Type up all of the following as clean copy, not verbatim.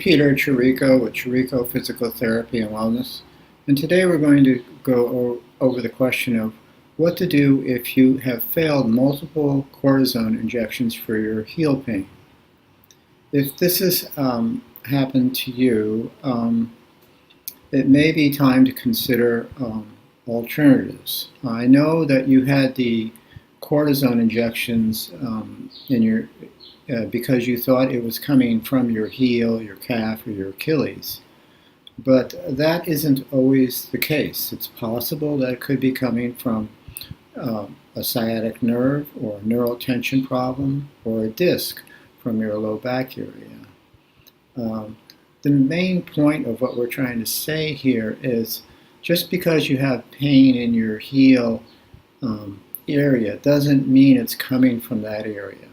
Peter Chirico with Chirico Physical Therapy and Wellness, and today we're going to go over the question of what to do if you have failed multiple cortisone injections for your heel pain. If this has happened to you, it may be time to consider alternatives. I know that you had the cortisone injections in your because you thought it was coming from your heel, your calf, or your Achilles. But that isn't always the case. It's possible that it could be coming from a sciatic nerve or a neural tension problem or a disc from your low back area. The main point of what we're trying to say here is just because you have pain in your heel area doesn't mean it's coming from that area.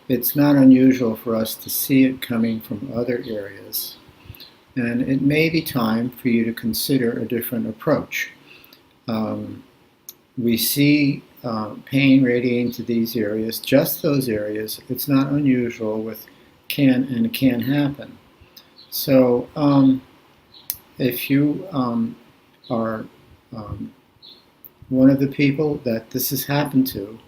It's not unusual for us to see it coming from other areas. And it may be time for you to consider a different approach. We see pain radiating to these areas, just those areas. It's not unusual with it can happen. So if you are one of the people that this has happened to,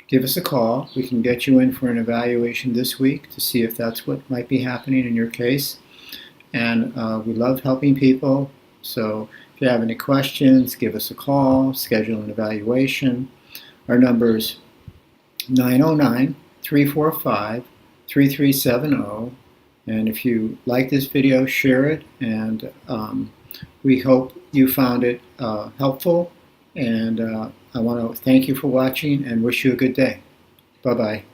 give us a call. We can get you in for an evaluation this week to see if that's what might be happening in your case. And we love helping people. So if you have any questions, give us a call, schedule an evaluation. Our number is 909-345-3370. And if you like this video, share it. And we hope you found it helpful. And I want to thank you for watching and wish you a good day. Bye-bye.